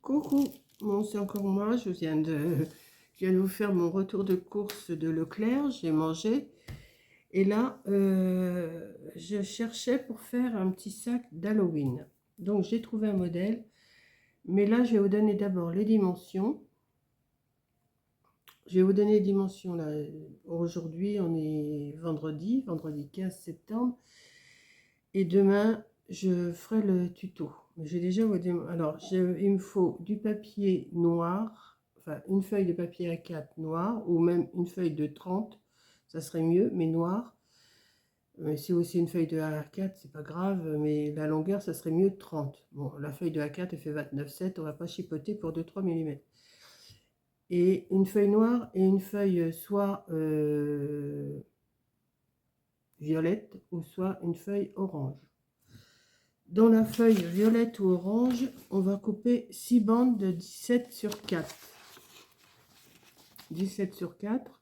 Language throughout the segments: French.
Coucou, bon, c'est encore moi, je viens de vous faire mon retour de course de Leclerc, j'ai mangé. Et là, je cherchais pour faire un petit sac d'Halloween. Donc j'ai trouvé un modèle, mais là je vais vous donner d'abord les dimensions. Je vais vous donner les dimensions là. Aujourd'hui, on est vendredi 15 septembre. Et demain, je ferai le tuto. Mais j'ai déjà alors, il me faut du papier noir, enfin une feuille de papier A4 noir, ou même une feuille de 30, ça serait mieux, mais noir. Mais si aussi une feuille de A4, c'est pas grave, mais la longueur, ça serait mieux de 30. Bon, la feuille de A4, elle fait 29,7, on va pas chipoter pour 2-3 mm. Et une feuille noire et une feuille soit violette, ou soit une feuille orange. Dans la feuille violette ou orange, on va couper 6 bandes de 17 sur 4. 17 sur 4.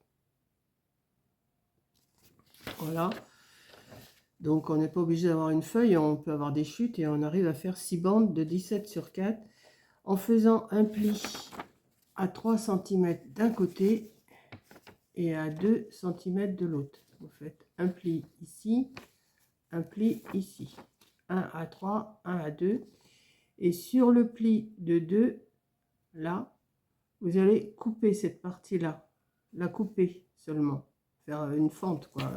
Voilà. Donc on n'est pas obligé d'avoir une feuille, on peut avoir des chutes et on arrive à faire 6 bandes de 17 sur 4 en faisant un pli à 3 cm d'un côté et à 2 cm de l'autre. Vous faites un pli ici, un pli ici. 1 à 3, 1 à 2. Et sur le pli de 2, là, vous allez couper cette partie-là, la couper seulement, faire une fente, quoi,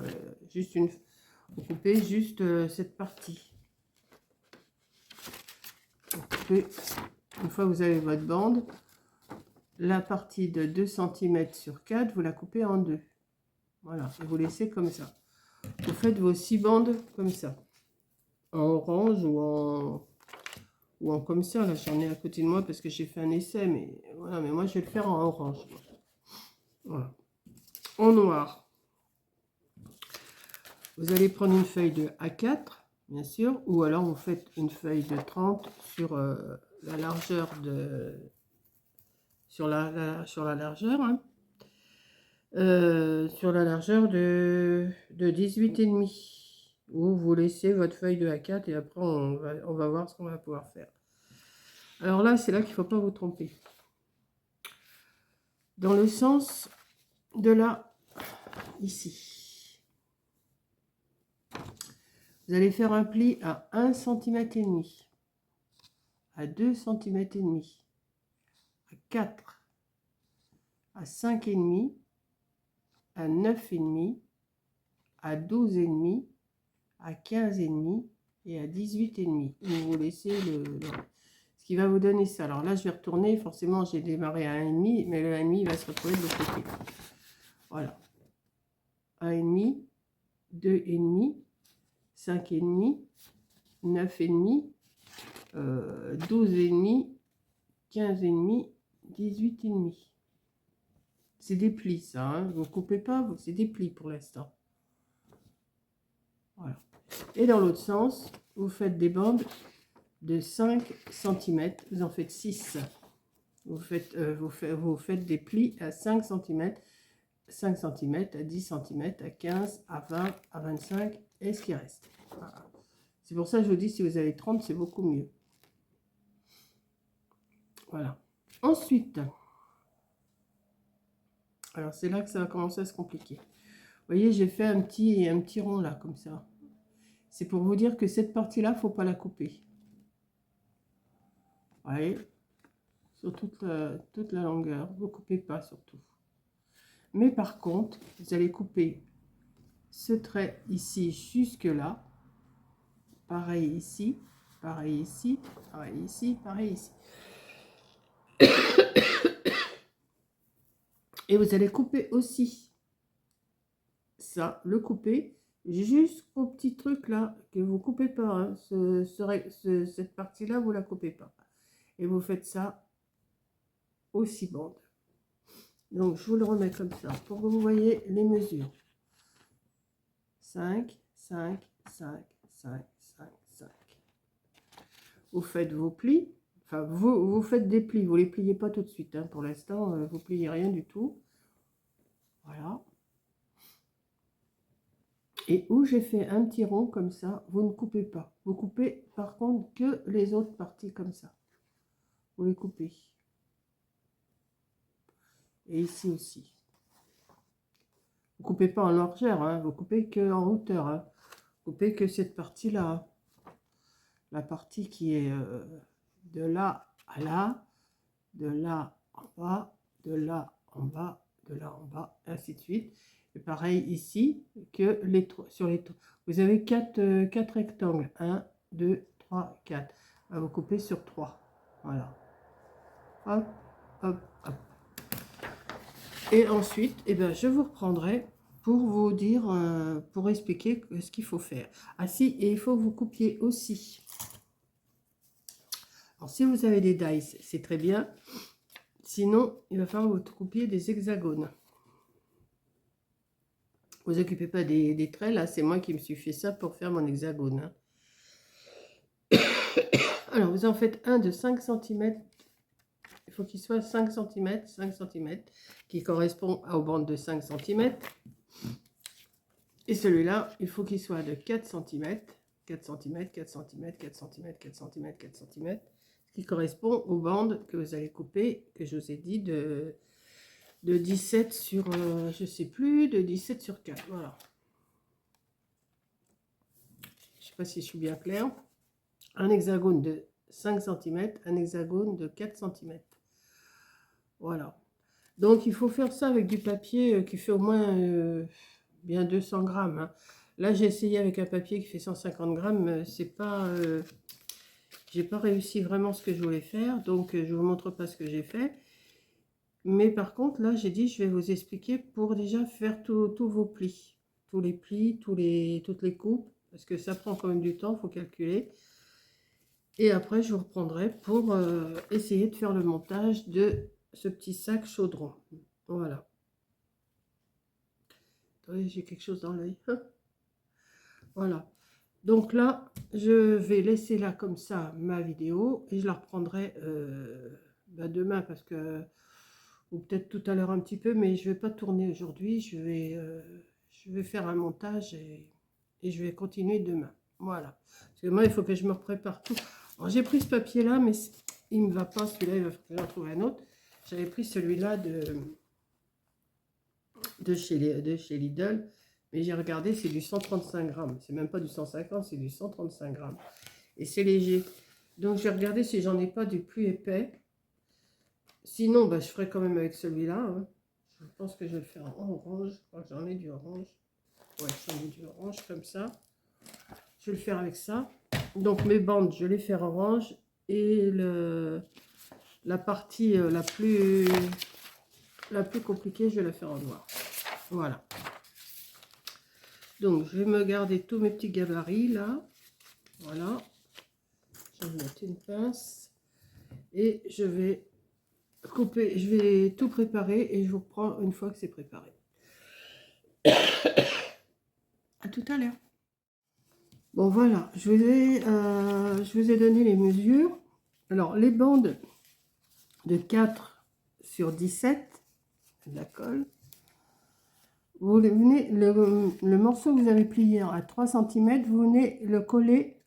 vous coupez juste cette partie. Vous coupez, une fois que vous avez votre bande, la partie de 2 cm sur 4, vous la coupez en deux. Voilà, et vous laissez comme ça. Vous faites vos 6 bandes comme ça, en orange ou en comme ça. Là, j'en ai à côté de moi parce que j'ai fait un essai, mais voilà, mais moi je vais le faire en orange. Voilà. En noir, vous allez prendre une feuille de A4, bien sûr, ou alors vous faites une feuille de 30 sur la largeur de... sur la largeur, hein, sur la largeur de 18,5. Ou vous laissez votre feuille de A4 et après on va voir ce qu'on va pouvoir faire. Alors là, c'est là qu'il ne faut pas vous tromper. Dans le sens de là, ici. Vous allez faire un pli à 1,5 cm, à 2,5 cm, à 4, à 5,5, à 9,5, à 12,5, à 15,5 et à 18,5. Vous laissez ce qui va vous donner ça. Alors là, je vais retourner. Forcément, j'ai démarré à 1,5, mais le 1,5 va se retrouver de l'autre côté. Voilà. 1,5, 2,5, 5,5, 9,5, 12,5, 15,5, 18,5. C'est des plis, ça. Hein. Vous ne coupez pas, c'est des plis pour l'instant. Voilà. Et dans l'autre sens, vous faites des bandes de 5 cm. Vous en faites 6. Vous faites des plis à 5 cm, 5 cm, à 10 cm, à 15, à 20, à 25 et ce qui reste. Voilà. C'est pour ça que je vous dis, si vous avez 30, c'est beaucoup mieux. Voilà. Ensuite, alors c'est là que ça va commencer à se compliquer. Vous voyez, j'ai fait un petit rond là, comme ça. C'est pour vous dire que cette partie-là, il ne faut pas la couper. Vous voyez, sur toute la longueur, vous ne coupez pas surtout. Mais par contre, vous allez couper ce trait ici jusque là. Pareil ici, pareil ici, pareil ici, pareil ici. Et vous allez couper aussi ça, le couper jusqu'au petit truc là que vous coupez pas. Hein. Cette partie là, vous la coupez pas. Et vous faites ça aux 6 bandes. Donc je vous le remets comme ça pour que vous voyez les mesures. 5, 5, 5, 5, 5, 5. Vous faites vos plis. Enfin, vous faites des plis. Vous ne les pliez pas tout de suite. Hein. Pour l'instant, vous ne pliez rien du tout. Voilà. Et où j'ai fait un petit rond comme ça, vous ne coupez pas. Vous coupez par contre que les autres parties comme ça. vous les coupez. Et ici aussi. Vous ne coupez pas en largeur, hein, vous coupez que en hauteur. Hein. Vous coupez que cette partie-là. La partie qui est de là à là, de là en bas, de là en bas, de là en bas, ainsi de suite. Et pareil ici, que sur les vous avez 4 rectangles. 1, 2, 3, 4. Vous coupez sur 3. Voilà. Hop, hop, hop. Et ensuite, eh ben, je vous reprendrai pour vous dire, pour expliquer ce qu'il faut faire. Ah si, et il faut que vous coupiez aussi. Alors, si vous avez des dice, c'est très bien. Sinon, il va falloir que vous coupiez des hexagones. Vous occupez pas des traits, là, c'est moi qui me suis fait ça pour faire mon hexagone. Hein. Alors, vous en faites un de 5 cm. Il faut qu'il soit 5 cm, qui correspond aux bandes de 5 cm. Et celui-là, il faut qu'il soit de 4 cm, 4 cm, 4 cm, 4 cm, 4 cm, 4 cm, qui correspond aux bandes que vous allez couper, que je vous ai dit, de 17 sur, je sais plus, de 17 sur 4, voilà. Je sais pas si je suis bien claire. Un hexagone de 5 cm, un hexagone de 4 cm. Voilà. Donc, il faut faire ça avec du papier qui fait au moins bien 200 grammes. Hein. Là, j'ai essayé avec un papier qui fait 150 grammes. C'est pas... j'ai pas réussi vraiment ce que je voulais faire. Donc, je vous montre pas ce que j'ai fait. Mais par contre, là, j'ai dit, je vais vous expliquer pour déjà faire tous vos plis. Tous les plis, toutes les coupes. Parce que ça prend quand même du temps, il faut calculer. Et après, je vous reprendrai pour essayer de faire le montage de ce petit sac chaudron. Voilà. Attendez, j'ai quelque chose dans l'œil. Voilà. Donc là, je vais laisser là comme ça ma vidéo. Et je la reprendrai demain parce que... Ou peut-être tout à l'heure un petit peu, mais je ne vais pas tourner aujourd'hui. Je vais faire un montage et je vais continuer demain. Voilà. Parce que moi, il faut que je me prépare tout. J'ai pris ce papier-là, mais il ne me va pas. Celui-là, il va falloir que j'en trouve un autre. J'avais pris celui-là de chez Lidl. Mais j'ai regardé, c'est du 135 grammes. C'est même pas du 150, c'est du 135 grammes. Et c'est léger. Donc, je vais regarder si j'en ai pas du plus épais. Sinon, bah, je ferai quand même avec celui-là. Hein. Je pense que je vais le faire en orange. Je crois que j'en ai du orange. Ouais, j'en ai du orange comme ça. Je vais le faire avec ça. Donc, mes bandes, je vais les faire orange. Et la partie la plus compliquée, je vais la faire en noir. Voilà. Donc, je vais me garder tous mes petits gabarits là. Voilà. Je vais mettre une pince. Et je vais couper, je vais tout préparer et je vous reprends une fois que c'est préparé. À tout à l'heure. Bon voilà, je vous ai donné les mesures. Alors les bandes de 4 sur 17, la colle. Vous venez, le morceau que vous avez plié à 3 cm, vous venez le coller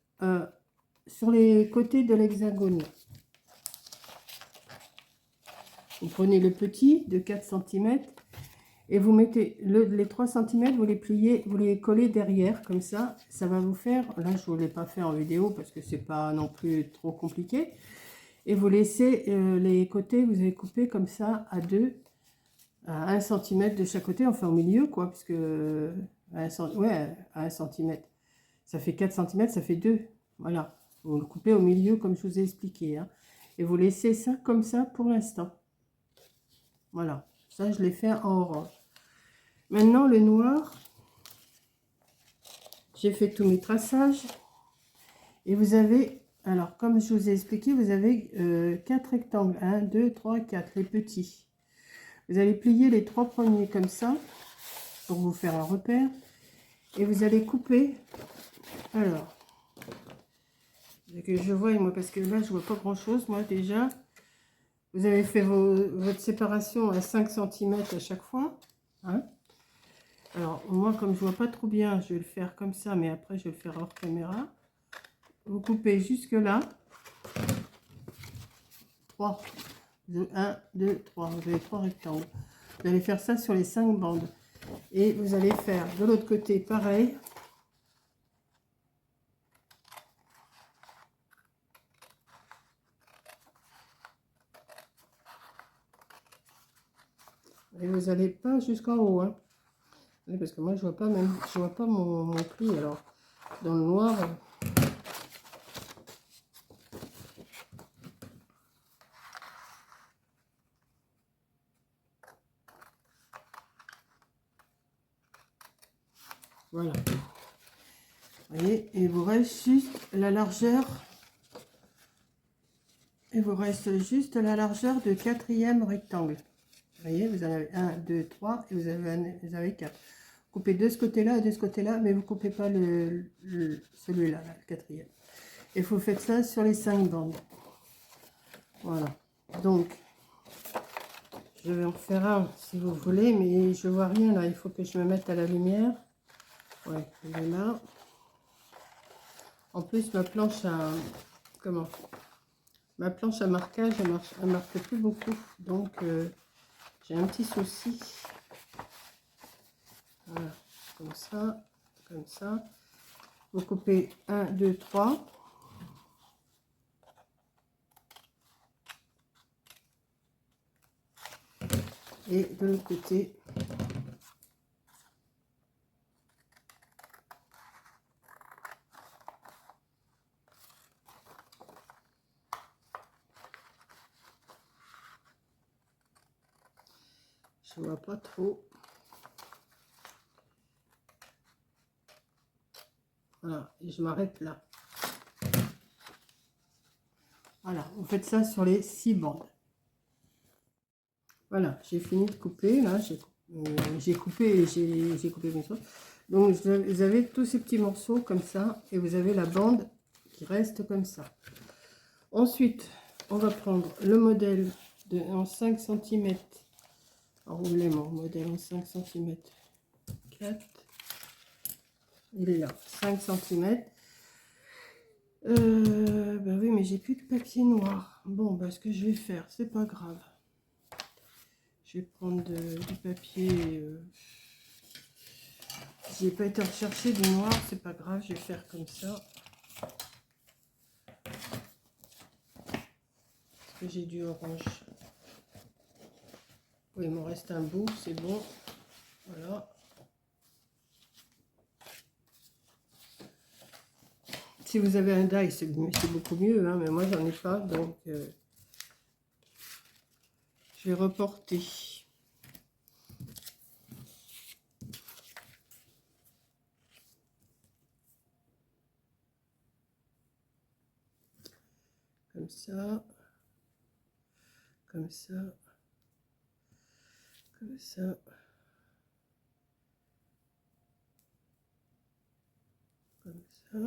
sur les côtés de l'hexagone. Vous prenez le petit de 4 cm et vous mettez les 3 cm, vous les pliez, vous les collez derrière comme ça. Ça va vous faire, là je ne vous l'ai pas fait en vidéo parce que c'est pas non plus trop compliqué. Et vous laissez les côtés, vous avez coupé comme ça à 1 cm de chaque côté, enfin au milieu quoi, parce que à 1 cm. Ça fait 4 cm, ça fait 2. Voilà, vous le coupez au milieu comme je vous ai expliqué. Hein. Et vous laissez ça comme ça pour l'instant. Voilà, ça je l'ai fait en orange. Maintenant le noir, j'ai fait tous mes traçages. Et vous avez, alors comme je vous ai expliqué, vous avez 4 rectangles. 1, 2, 3, 4, les petits. Vous allez plier les 3 premiers comme ça, pour vous faire un repère. Et vous allez couper, alors, que je vois, moi, parce que là, je vois pas grand-chose, moi, déjà. Vous avez fait votre séparation à 5 cm à chaque fois. Hein. Alors, moi, comme je vois pas trop bien, je vais le faire comme ça, mais après, je vais le faire hors caméra. Vous coupez jusque là. 3. 1, 2, 3. Vous avez 3 rectangles. Vous allez faire ça sur les 5 bandes. Et vous allez faire de l'autre côté pareil. Et vous n'allez pas jusqu'en haut, hein. Parce que moi je vois pas même, je vois pas mon pli. Alors dans le noir. Voilà. Vous voyez, il vous reste juste la largeur. Il vous reste juste la largeur de 4e rectangle. Vous voyez, vous en avez 1, 2, 3 et vous avez 4. Coupez de ce côté-là et de ce côté-là, mais vous ne coupez pas celui-là, le 4e. Et vous faites ça sur les 5 bandes. Voilà. Donc, je vais en faire un si vous voulez, mais je vois rien là. Il faut que je me mette à la lumière. Ouais, il est là. En plus, ma planche à... Comment? Ma planche à marquage, elle marque plus beaucoup. Donc, j'ai un petit souci. Voilà, comme ça, comme ça. Vous coupez 1, 2, 3. Et de l'autre côté, je vois pas trop. Voilà, et je m'arrête là. Voilà, vous faites ça sur les 6 bandes. Voilà, j'ai fini de couper. Là, j'ai coupé mes choses. Donc, vous avez tous ces petits morceaux comme ça. Et vous avez la bande qui reste comme ça. Ensuite, on va prendre le modèle en 5 cm. Enroulez mon modèle en 5 cm. 4. Il est là, 5 cm. Bah oui, mais j'ai plus de papier noir. Bon, bah ce que je vais faire, c'est pas grave. Je vais prendre du papier. J'ai pas été rechercher du noir, c'est pas grave, je vais faire comme ça. Parce que j'ai du orange. Oui, il m'en reste un bout, c'est bon. Voilà. Si vous avez un die, c'est beaucoup mieux, hein, mais moi j'en ai pas, donc je vais reporter. Comme ça, comme ça, comme ça. Comme ça.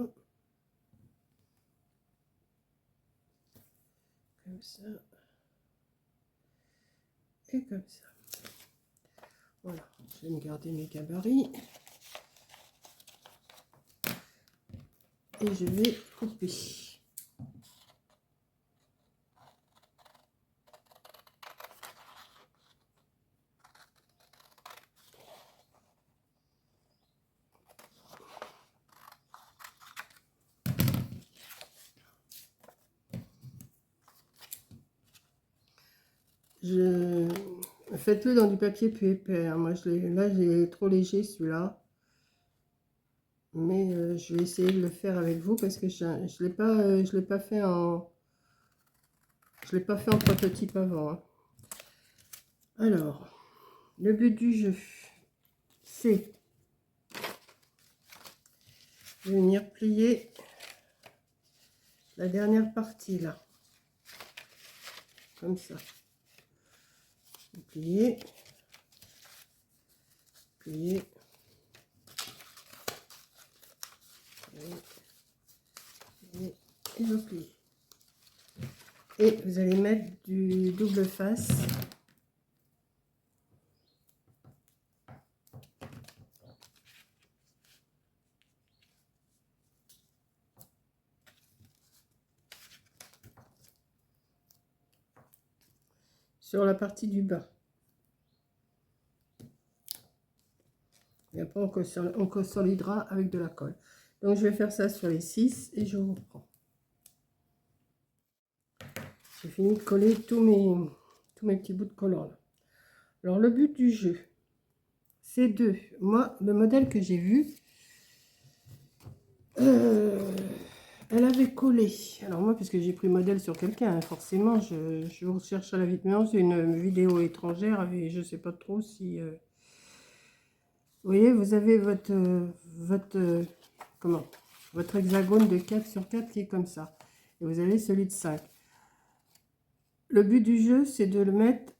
Comme ça. Et comme ça. Voilà, je vais me garder mes gabarits. Et je vais couper. Faites-le dans du papier plus épais, hein. Moi, là, j'ai trop léger celui-là. Mais je vais essayer de le faire avec vous parce que je ne l'ai pas fait en... Je l'ai pas fait en prototype avant, hein. Alors, le but du jeu, c'est de venir plier la dernière partie là. Comme ça. Plier. Plier. Et replier. Et vous allez mettre du double face. sur la partie du bas. Et après, on consolidera avec de la colle. Donc, je vais faire ça sur les 6 et je vous reprends. J'ai fini de coller tous mes petits bouts de collant là. Alors, le but du jeu, c'est de... Moi, le modèle que j'ai vu, elle avait collé. Alors, moi, puisque j'ai pris modèle sur quelqu'un, hein, forcément, je vous recherche à la vite. Maintenant, c'est une vidéo étrangère et je ne sais pas trop si... vous voyez, vous avez comment, votre hexagone de 4 sur 4 qui est comme ça. Et vous avez celui de 5. Le but du jeu, c'est de le mettre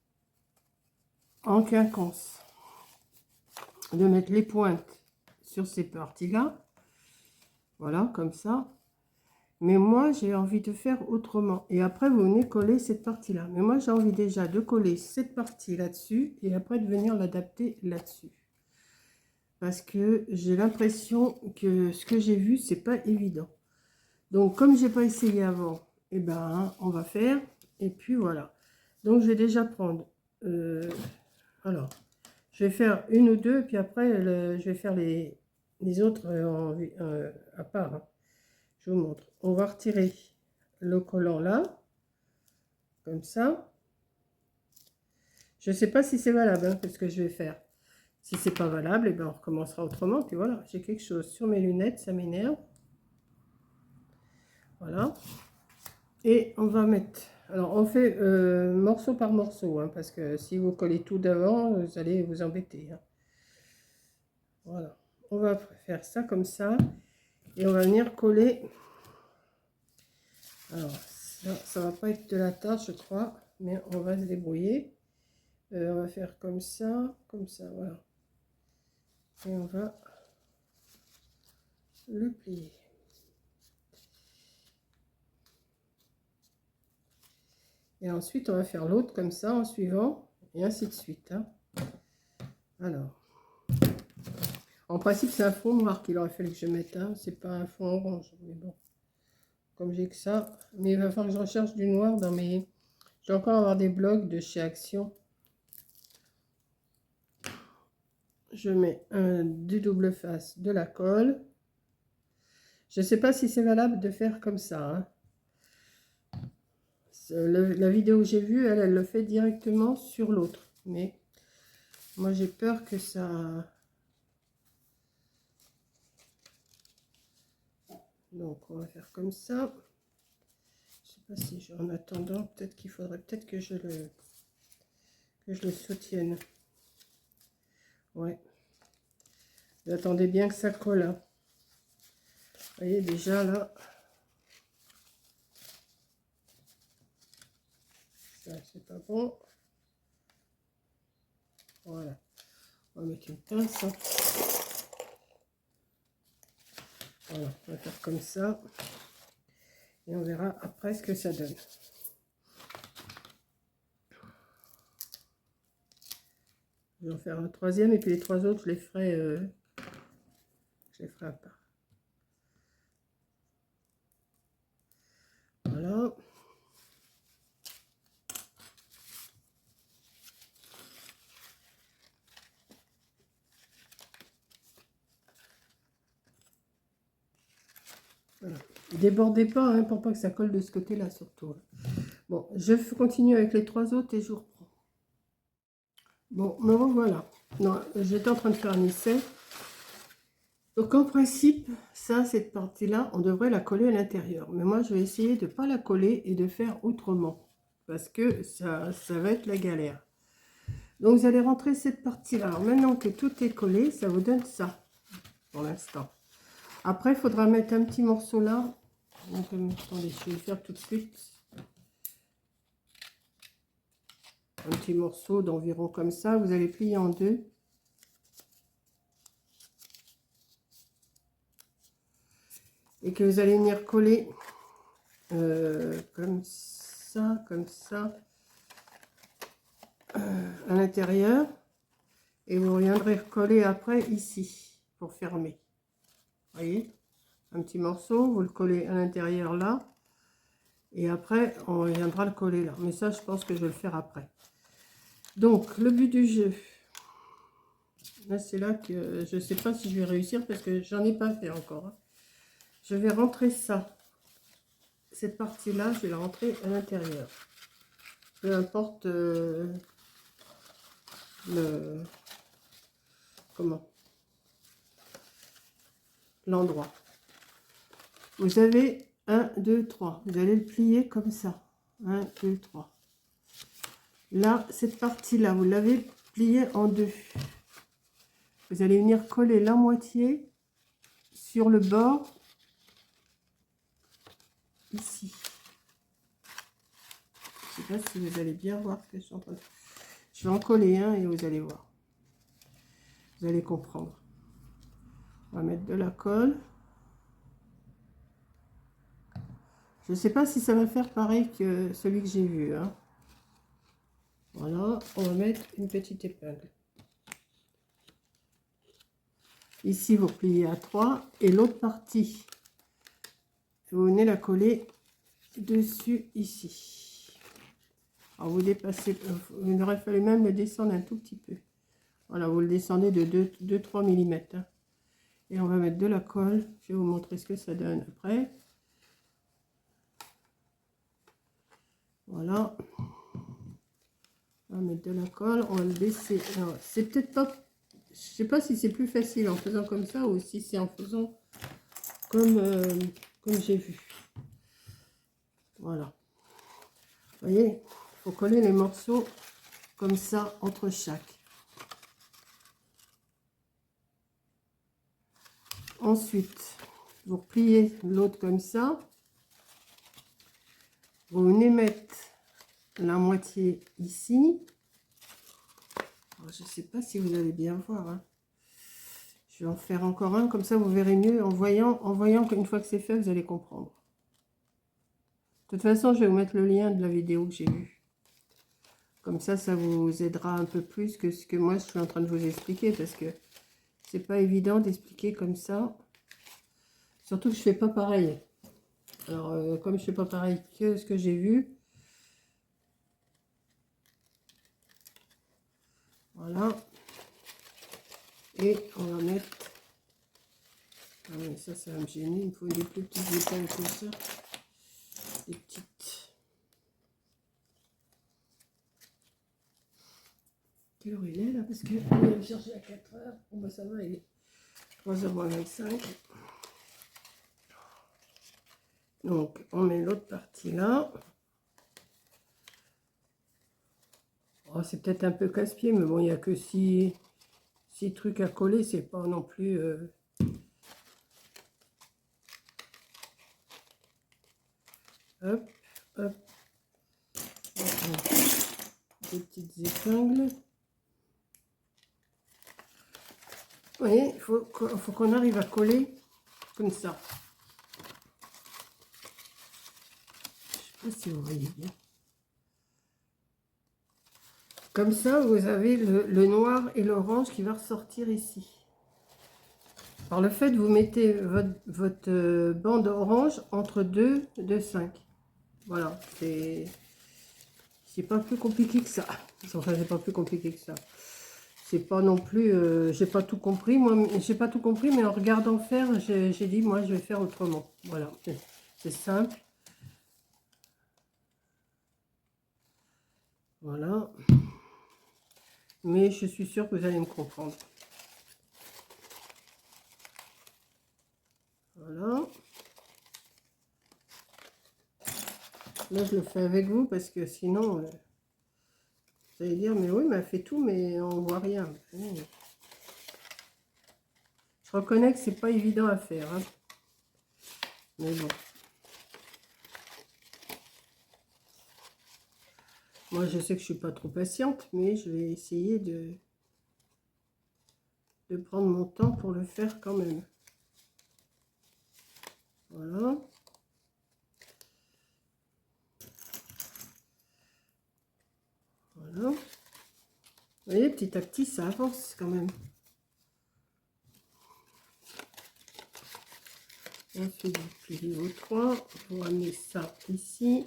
en quinconce. De mettre les pointes sur ces parties-là. Voilà, comme ça. Mais moi, j'ai envie de faire autrement. Et après, vous venez coller cette partie-là. Mais moi, j'ai envie déjà de coller cette partie là-dessus. Et après, de venir l'adapter là-dessus. Parce que j'ai l'impression que ce que j'ai vu, c'est pas évident. Donc, comme j'ai pas essayé avant, eh ben, on va faire. Et puis, voilà. Donc, je vais déjà prendre... alors, je vais faire une ou deux. Puis après, je vais faire les autres à part. Hein. Je vous montre. On va retirer le collant là. Comme ça. Je ne sais pas si c'est valable, hein, ce que je vais faire. Si c'est pas valable, eh ben, on recommencera autrement. Puis voilà, j'ai quelque chose sur mes lunettes. Ça m'énerve. Voilà. Et on va mettre... Alors, on fait morceau par morceau, hein, parce que si vous collez tout d'avant, vous allez vous embêter. Hein. Voilà. On va faire ça comme ça. Et on va venir coller. Alors, ça va pas être de la tarte, je crois, mais on va se débrouiller. On va faire comme ça, voilà. Et on va le plier. Et ensuite, on va faire l'autre comme ça en suivant, et ainsi de suite. Hein. Alors, en principe, c'est un fond noir qu'il aurait fallu que je mette. Hein. C'est pas un fond orange, mais bon. Comme j'ai que ça. Mais il va falloir que je recherche du noir dans mes... Je vais encore avoir des blocs de chez Action. Je mets du double face de la colle. Je ne sais pas si c'est valable de faire comme ça. Hein. La vidéo que j'ai vue, elle le fait directement sur l'autre. Mais moi, j'ai peur que ça... Donc, on va faire comme ça. Je ne sais pas si, en attendant, peut-être qu'il faudrait peut-être que je le soutienne. Ouais. Vous attendez bien que ça colle. Hein. Vous voyez, déjà, là... Ça, c'est pas bon. Voilà. On va mettre une pince. Hein. Voilà, on va faire comme ça. Et on verra après ce que ça donne. Je vais en faire un troisième et puis les trois autres, je les ferai à part. Voilà. Voilà. Débordez pas, hein, pour pas que ça colle de ce côté-là surtout. Bon, je continue avec les trois autres et je vous reprends. Bon, me revoilà. Non, j'étais en train de faire un essai. Donc en principe, ça, cette partie-là, on devrait la coller à l'intérieur. Mais moi, je vais essayer de ne pas la coller et de faire autrement. Parce que ça va être la galère. Donc vous allez rentrer cette partie-là. Alors maintenant que tout est collé, ça vous donne ça, pour l'instant. Après, il faudra mettre un petit morceau là. Donc, attendez, je vais le faire tout de suite. Un petit morceau d'environ comme ça. Vous allez plier en deux. Et que vous allez venir coller comme ça, à l'intérieur. Et vous reviendrez recoller après ici, pour fermer. Vous voyez, un petit morceau, vous le collez à l'intérieur là. Et après, on viendra le coller là. Mais ça, je pense que je vais le faire après. Donc, le but du jeu. Là, c'est là que je ne sais pas si je vais réussir parce que j'en ai pas fait encore. Hein. Je vais rentrer ça. Cette partie-là, je vais la rentrer à l'intérieur. Peu importe l'endroit. Vous avez 1, 2, 3. Vous allez le plier comme ça. 1, 2, 3. Là, cette partie-là, vous l'avez pliée en deux. Vous allez venir coller la moitié sur le bord, ici. Je ne sais pas si vous allez bien voir ce que je suis en train de faire. Je vais en coller un et vous allez voir. Vous allez comprendre. On va mettre de la colle. Je ne sais pas si ça va faire pareil que celui que j'ai vu. Hein. Voilà, on va mettre une petite épingle. Ici, vous pliez à 3 et l'autre partie, vous venez la coller dessus ici. Alors, vous dépassez, il aurait fallu même le descendre un tout petit peu. Voilà, vous le descendez de 2-3 mm. Hein. Et on va mettre de la colle. Je vais vous montrer ce que ça donne après. Voilà. On va mettre de la colle. On va le baisser. C'est peut-être pas... Je sais pas si c'est plus facile en faisant comme ça ou si c'est en faisant comme j'ai vu. Voilà. Vous voyez, il faut coller les morceaux comme ça entre chaque. Ensuite, vous repliez l'autre comme ça. Vous venez mettre la moitié ici. Alors, je ne sais pas si vous allez bien voir. Hein. Je vais en faire encore un, comme ça vous verrez mieux en voyant qu'une fois que c'est fait, vous allez comprendre. De toute façon, je vais vous mettre le lien de la vidéo que j'ai vue. Comme ça, ça vous aidera un peu plus que ce que moi je suis en train de vous expliquer, parce que c'est pas évident d'expliquer comme ça. Surtout que je fais pas pareil. Alors, comme je fais pas pareil que ce que j'ai vu, voilà. Et on va mettre... Ah oui, ça va me gêner. Il me faut des plus petites épingles comme ça. Des petites... Quelle heure il est là? Parce que on vient me chercher à 4 heures. Bon bah ça va, il est 3h25. Donc on met l'autre partie là. Oh, c'est peut-être un peu casse-pied, mais bon, il n'y a que 6 trucs à coller, c'est pas non plus... Hop, hop. Des petites épingles. Vous voyez, il faut qu'on arrive à coller comme ça. Je ne sais pas si vous voyez bien. Comme ça, vous avez le noir et l'orange qui va ressortir ici. Par le fait, vous mettez votre bande orange entre 2 de 5. Voilà, c'est pas plus compliqué que ça. Enfin, c'est pas plus compliqué que ça. C'est pas non plus, j'ai pas tout compris. Moi, j'ai pas tout compris, mais en regardant faire, j'ai dit, moi, je vais faire autrement. Voilà, c'est simple. Voilà. Mais je suis sûre que vous allez me comprendre. Voilà. Là, je le fais avec vous parce que sinon, vous allez dire, mais oui, mais elle fait tout, mais on voit rien. Je reconnais que c'est pas évident à faire. Hein. Mais bon. Moi, je sais que je suis pas trop patiente, mais je vais essayer de prendre mon temps pour le faire quand même. Voilà. Voilà. Vous voyez, petit à petit, ça avance quand même. Ensuite, vous pliez vos 3. Vous ramenez ça ici.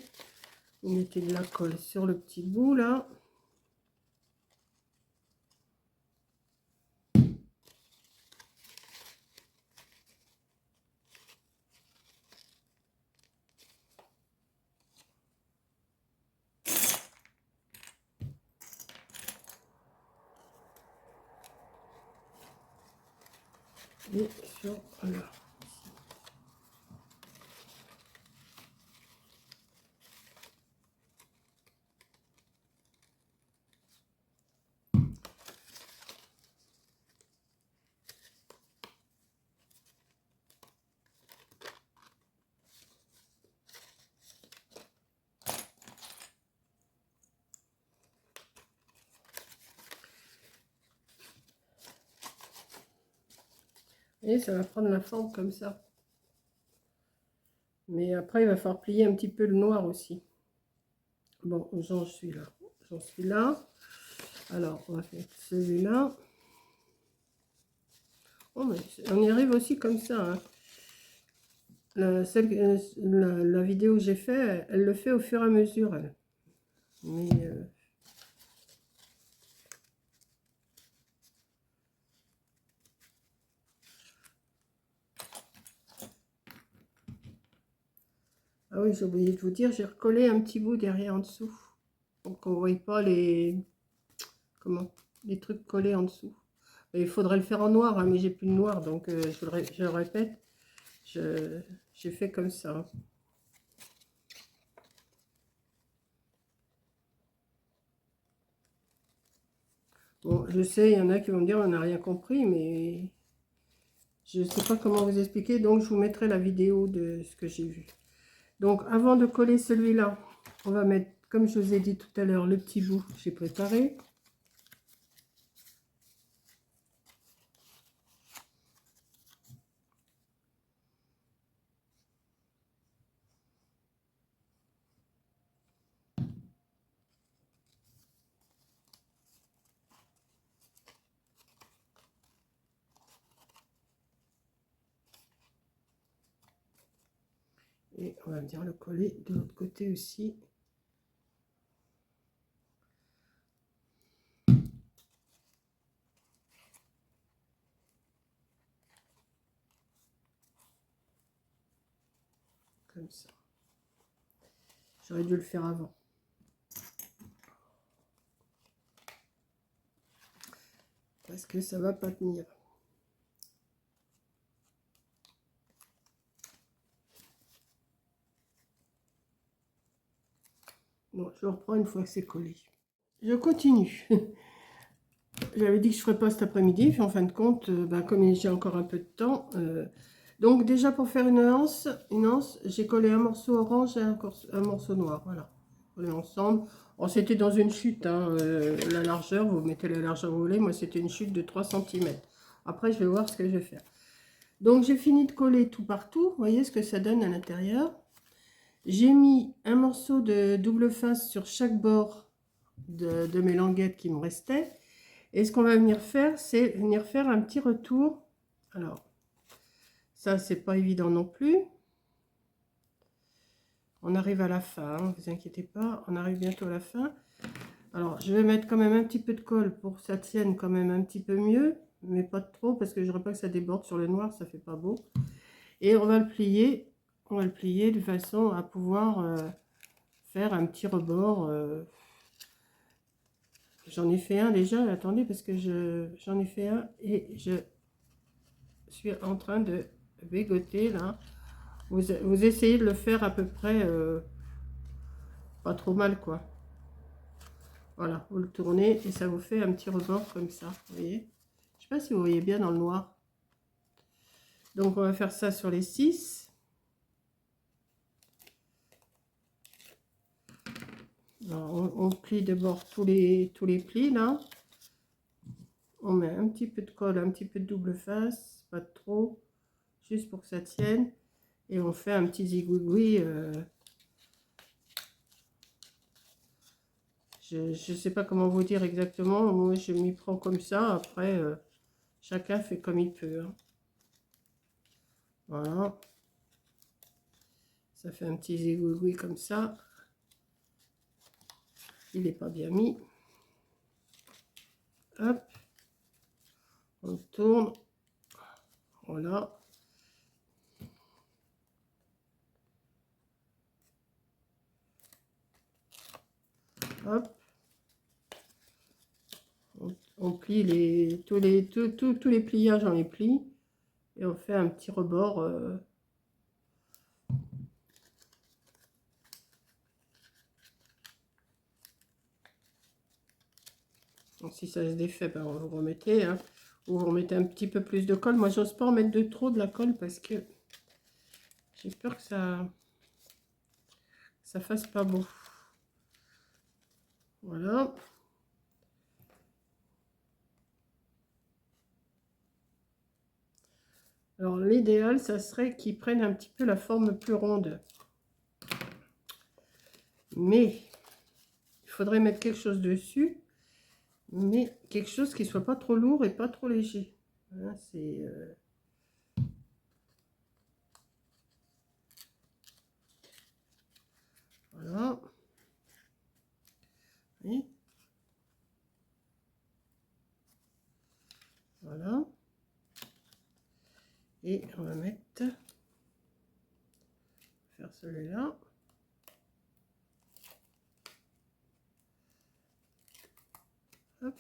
Vous mettez de la colle sur le petit bout, là. et sur là. Et ça va prendre la forme comme ça. Mais après, il va falloir plier un petit peu le noir aussi. Bon, j'en suis là. J'en suis là. Alors, on va faire celui-là. Oh, mais on y arrive aussi comme ça. Hein. La vidéo que j'ai fait, elle le fait au fur et à mesure. Elle. Mais... Ah oui, j'ai oublié de vous dire, j'ai recollé un petit bout derrière en dessous. Donc on ne voit pas les... Comment? Les trucs collés en dessous. Et il faudrait le faire en noir, hein, mais j'ai plus de noir, donc je le répète, j'ai fait comme ça. Bon, je sais, il y en a qui vont me dire on n'a rien compris, mais je ne sais pas comment vous expliquer, donc je vous mettrai la vidéo de ce que j'ai vu. Donc avant de coller celui-là, on va mettre, comme je vous ai dit tout à l'heure, le petit bout que j'ai préparé. Et on va venir le coller de l'autre côté aussi. Comme ça. J'aurais dû le faire avant. Parce que ça va pas tenir. Bon, je reprends une fois que c'est collé. Je continue. J'avais dit que je ne ferais pas cet après-midi, puis en fin de compte, comme j'ai encore un peu de temps. Donc déjà pour faire une anse, j'ai collé un morceau orange et un morceau noir. Voilà, collé ensemble. Oh, c'était dans une chute, hein, la largeur, vous mettez la largeur que vous voulez. Moi, c'était une chute de 3 cm. Après, je vais voir ce que je vais faire. Donc j'ai fini de coller tout partout. Vous voyez ce que ça donne à l'intérieur. J'ai mis un morceau de double face sur chaque bord de mes languettes qui me restaient. Et ce qu'on va venir faire, c'est venir faire un petit retour. Alors, ça, c'est pas évident non plus. On arrive à la fin, ne vous inquiétez pas, on arrive bientôt à la fin. Alors, je vais mettre quand même un petit peu de colle pour que ça tienne quand même un petit peu mieux, mais pas trop, parce que je ne voudrais pas que ça déborde sur le noir, ça fait pas beau. Et on va le plier de façon à pouvoir faire un petit rebord. J'en ai fait un déjà, attendez, parce que j'en ai fait un et je suis en train de bégoter là. Vous essayez de le faire à peu près pas trop mal quoi. Voilà, vous le tournez et ça vous fait un petit rebord comme ça, vous voyez. Je sais pas si vous voyez bien dans le noir. Donc on va faire ça sur les 6. On plie d'abord tous les plis là. On met un petit peu de colle, un petit peu de double face, pas trop, juste pour que ça tienne. Et on fait un petit zigouigoui. Je ne sais pas comment vous dire exactement. Moi, je m'y prends comme ça. Après, chacun fait comme il peut. Hein. Voilà. Ça fait un petit zigouigoui comme ça. Il n'est pas bien mis. Hop. On tourne. Voilà. Hop. On plie tous les pliages, on les plie. Et on fait un petit rebord. Donc, si ça se défait, ben, vous remettez. Hein, ou vous remettez un petit peu plus de colle. Moi, j'ose pas en mettre de trop de la colle parce que j'ai peur que ça fasse pas beau. Voilà. Alors, l'idéal, ça serait qu'ils prennent un petit peu la forme plus ronde. Mais, il faudrait mettre quelque chose dessus. Mais quelque chose qui soit pas trop lourd et pas trop léger. Voilà, c'est... Voilà. Oui. Voilà. Et on va mettre... faire celui-là. Hop.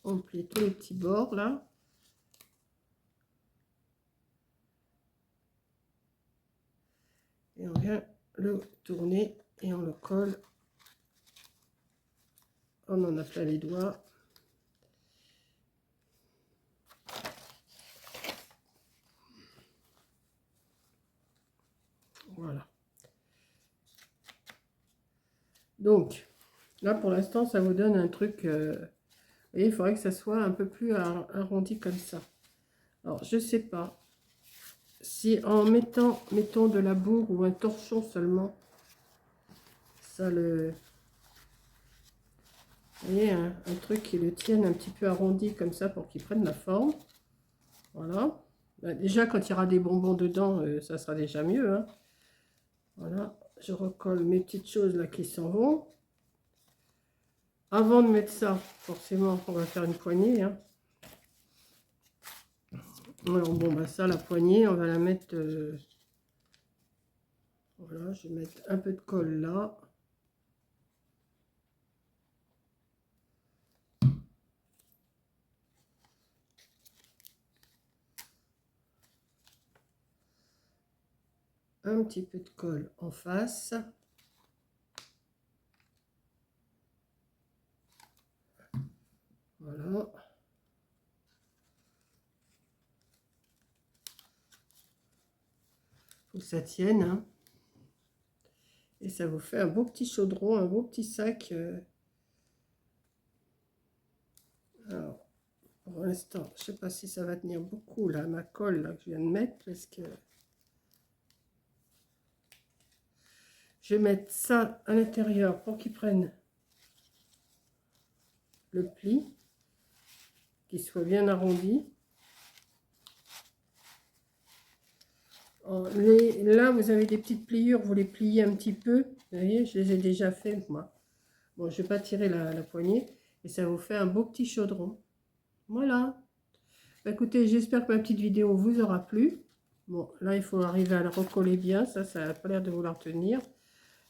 On plie tous les petits bords là. Et on vient le tourner et on le colle. On en a plein les doigts. Voilà. Donc, là pour l'instant, ça vous donne un truc... et il faudrait que ça soit un peu plus arrondi comme ça. Alors, je sais pas si en mettant, mettons de la bourre ou un torchon seulement, ça le... Vous voyez, un truc qui le tienne un petit peu arrondi comme ça pour qu'il prenne la forme. Voilà. Ben, déjà, quand il y aura des bonbons dedans, ça sera déjà mieux. Hein. Voilà. Je recolle mes petites choses là qui s'en vont. Avant de mettre ça, forcément, on va faire une poignée. Hein. Alors, bon, bah ça, la poignée, on va la mettre... voilà, je vais mettre un peu de colle là. Un petit peu de colle en face. Voilà. Faut que ça tienne. Hein. Et ça vous fait un beau petit chaudron, un beau petit sac. Alors, pour l'instant, je ne sais pas si ça va tenir beaucoup là, ma colle là, que je viens de mettre. Parce que je vais mettre ça à l'intérieur pour qu'il prenne le pli, qu'il soit bien arrondi. Là, vous avez des petites pliures, vous les pliez un petit peu. Vous voyez, je les ai déjà fait, moi. Bon, je ne vais pas tirer la poignée. Et ça vous fait un beau petit chaudron. Voilà. Bah, écoutez, j'espère que ma petite vidéo vous aura plu. Bon, là, il faut arriver à le recoller bien. Ça n'a pas l'air de vouloir tenir.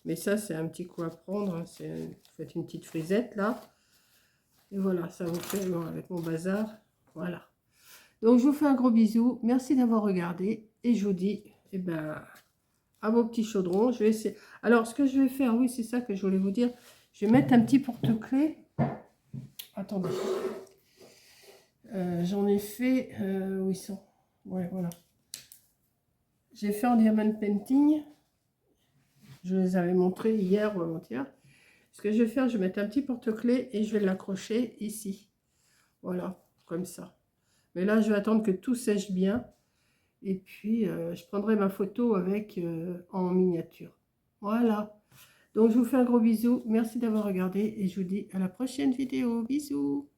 Mais ça, c'est un petit coup à prendre. Hein. Vous faites une petite frisette, là. Et voilà, ça vous fait, bon, avec mon bazar. Voilà. Donc, je vous fais un gros bisou. Merci d'avoir regardé. Et je vous dis, eh ben, à vos petits chaudrons. Je vais essayer. Alors, ce que je vais faire, oui, c'est ça que je voulais vous dire. Je vais mettre un petit porte-clés. Attendez. J'en ai fait... où ils sont? Ouais, voilà. J'ai fait en diamond painting. Je les avais montrés hier ou avant-hier. Ce que je vais faire, je vais mettre un petit porte-clés et je vais l'accrocher ici. Voilà, comme ça. Mais là, je vais attendre que tout sèche bien. Et puis, je prendrai ma photo avec en miniature. Voilà. Donc, je vous fais un gros bisou. Merci d'avoir regardé et je vous dis à la prochaine vidéo. Bisous.